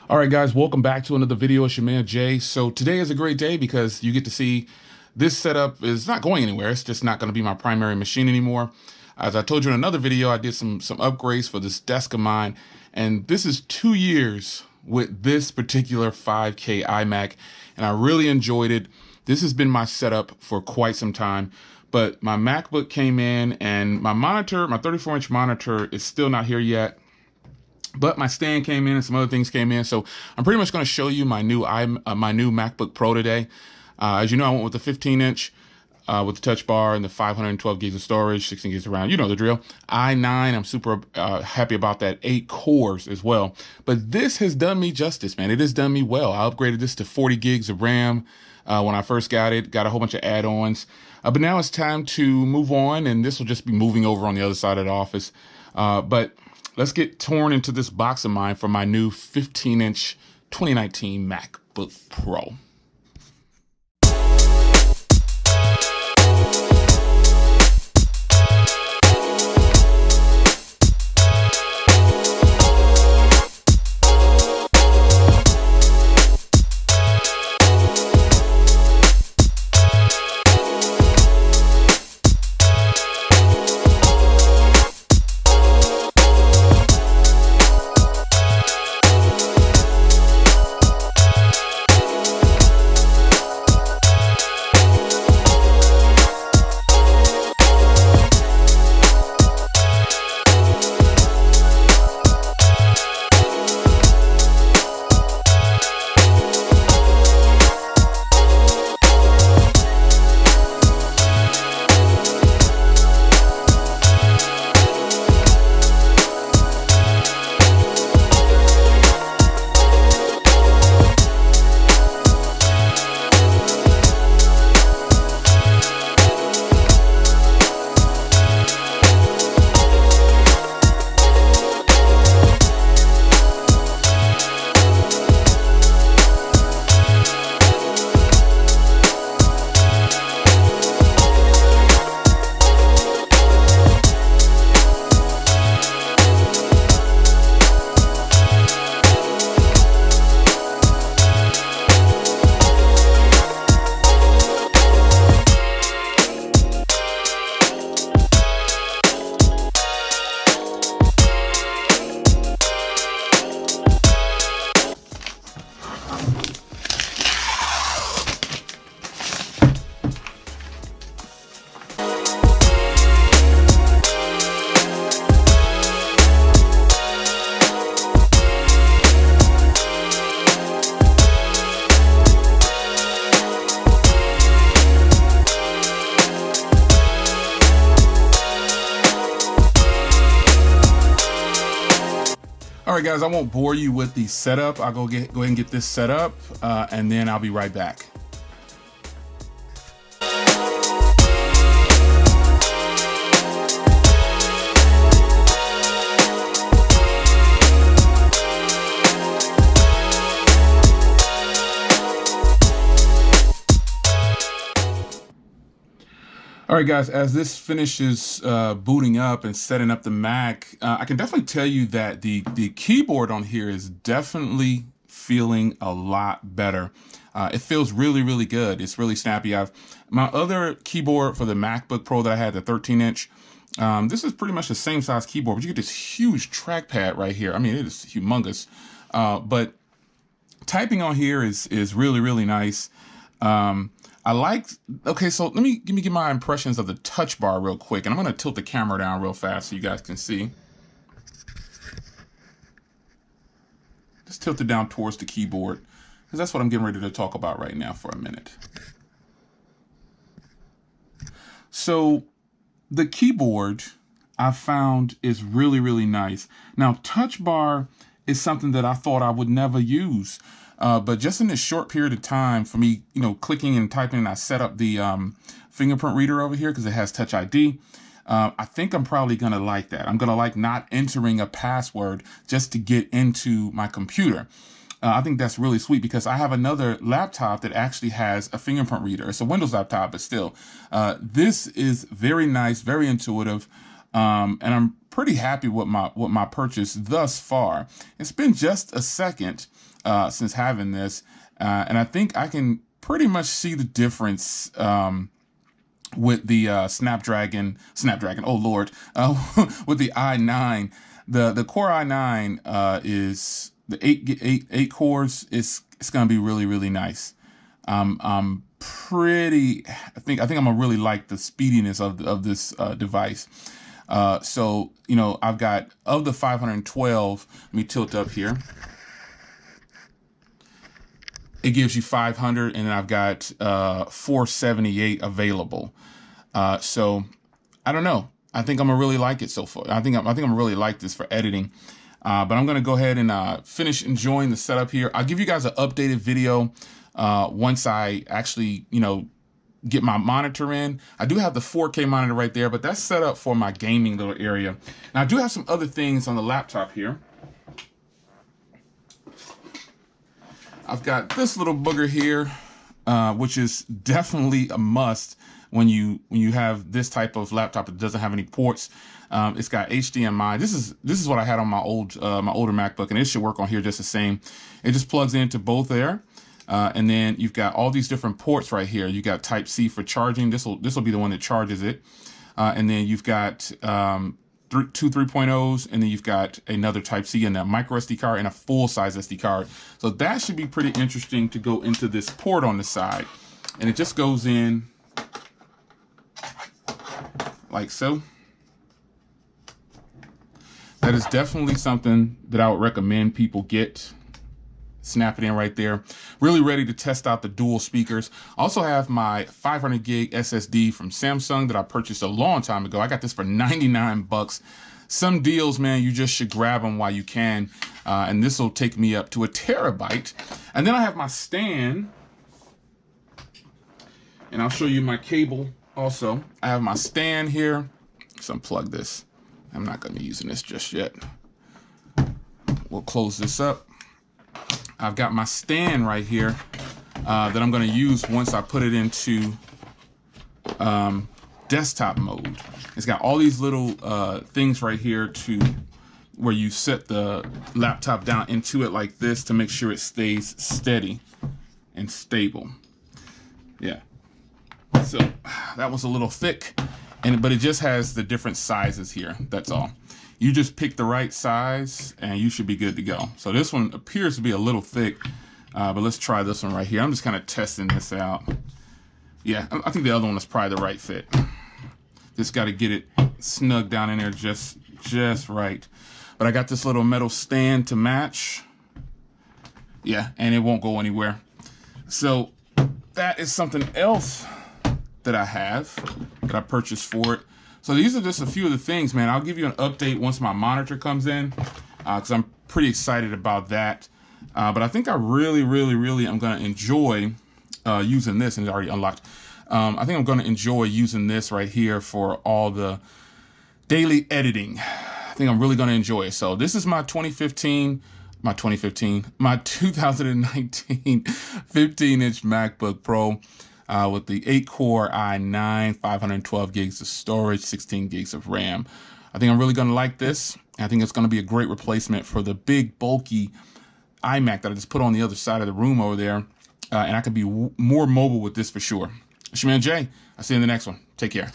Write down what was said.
All right, guys, welcome back to another video. It's your man, Jay. So today is a great day because you get to see this setup is not going anywhere. It's just not going to be my primary machine anymore. As I told you in another video, I did some upgrades for this desk of mine, and this is 2 years with this particular 5K iMac, and I really enjoyed it. This has been my setup for quite some time, but my MacBook came in, and my monitor, my 34-inch monitor, is still not here yet. But my stand came in and some other things came in. So I'm pretty much going to show you my new MacBook Pro today. As you know, I went with the 15-inch with the touch bar and the 512 gigs of storage, 16 gigs of RAM. You know the drill. i9, I'm super happy about that. 8 cores as well. But this has done me justice, man. It has done me well. I upgraded this to 40 gigs of RAM when I first got it. Got a whole bunch of add-ons. But now it's time to move on, and this will just be moving over on the other side of the office. But let's get torn into this box of mine for my new 15-inch 2019 MacBook Pro. All right, guys, I won't bore you with the setup. I'll go ahead and get this set up, and then I'll be right back. All right, guys, as this finishes booting up and setting up the Mac, I can definitely tell you that the keyboard on here is definitely feeling a lot better. It feels really, really good. It's really snappy. My other keyboard for the MacBook Pro that I had, the 13-inch, this is pretty much the same size keyboard, but you get this huge trackpad right here. I mean, it is humongous. But typing on here is really, really nice. Okay, so let me give my impressions of the touch bar real quick, and I'm going to tilt the camera down real fast so you guys can see. Just tilt it down towards the keyboard, because that's what I'm getting ready to talk about right now for a minute. So the keyboard I found is really, really nice. Now, touch bar is something that I thought I would never use. But just in this short period of time for me, clicking and typing, I set up the fingerprint reader over here because it has Touch ID. I think I'm probably going to like that. I'm going to like not entering a password just to get into my computer. I think that's really sweet because I have another laptop that actually has a fingerprint reader. It's a Windows laptop, but still, this is very nice, very intuitive. And I'm pretty happy with my purchase thus far. It's been just a second since having this, and I think I can pretty much see the difference with the Snapdragon. Oh Lord, with the i9. The Core i9 is the eight cores. It's gonna be really nice. I'm pretty. I think I'm gonna really like the speediness of this device. So I've got, of the 512. Let me tilt up here. It gives you 500, and then I've got 478 available. So I don't know. I think I'm gonna really like it so far. I think I'm gonna really like this for editing. But I'm gonna go ahead and finish enjoying the setup here. I'll give you guys an updated video once I actually get my monitor in. I do have the 4K monitor right there, but that's set up for my gaming little area. Now I do have some other things on the laptop here. I've got this little booger here, which is definitely a must when you have this type of laptop that doesn't have any ports. It's got HDMI. This is what I had on my older MacBook, and it should work on here just the same. It just plugs into both there. And then you've got all these different ports right here. You got Type-C for charging. This will be the one that charges it. And then you've got two 3.0s, and then you've got another Type-C and a micro SD card and a full-size SD card. So that should be pretty interesting to go into this port on the side. And it just goes in like so. That is definitely something that I would recommend people get. Snap it in right there. Really ready to test out the dual speakers. I also have my 500 gig SSD from Samsung that I purchased a long time ago. I got this for 99 bucks. Some deals, man, you just should grab them while you can. And this will take me up to 1 terabyte. And then I have my stand. And I'll show you my cable also. I have my stand here. Let's unplug this. I'm not going to be using this just yet. We'll close this up. I've got my stand right here that I'm going to use once I put it into desktop mode. It's got all these little things right here to where you set the laptop down into it like this to make sure it stays steady and stable. Yeah. So that was a little thick, but it just has the different sizes here. That's all. You just pick the right size and you should be good to go. So this one appears to be a little thick, but let's try this one right here. I'm just kind of testing this out. Yeah, I think the other one is probably the right fit. Just got to get it snug down in there just right. But I got this little metal stand to match. Yeah, and it won't go anywhere. So that is something else that I have that I purchased for it. So these are just a few of the things, man. I'll give you an update once my monitor comes in, because I'm pretty excited about that. But I think I really am going to enjoy using this, and it's already unlocked. I think I'm going to enjoy using this right here for all the daily editing. I think I'm really going to enjoy it. So this is my 2019 15-inch MacBook Pro. With the 8-core i9, 512 gigs of storage, 16 gigs of RAM. I think I'm really going to like this. I think it's going to be a great replacement for the big, bulky iMac that I just put on the other side of the room over there. And I could be more mobile with this for sure. It's your man Jay. I'll see you in the next one. Take care.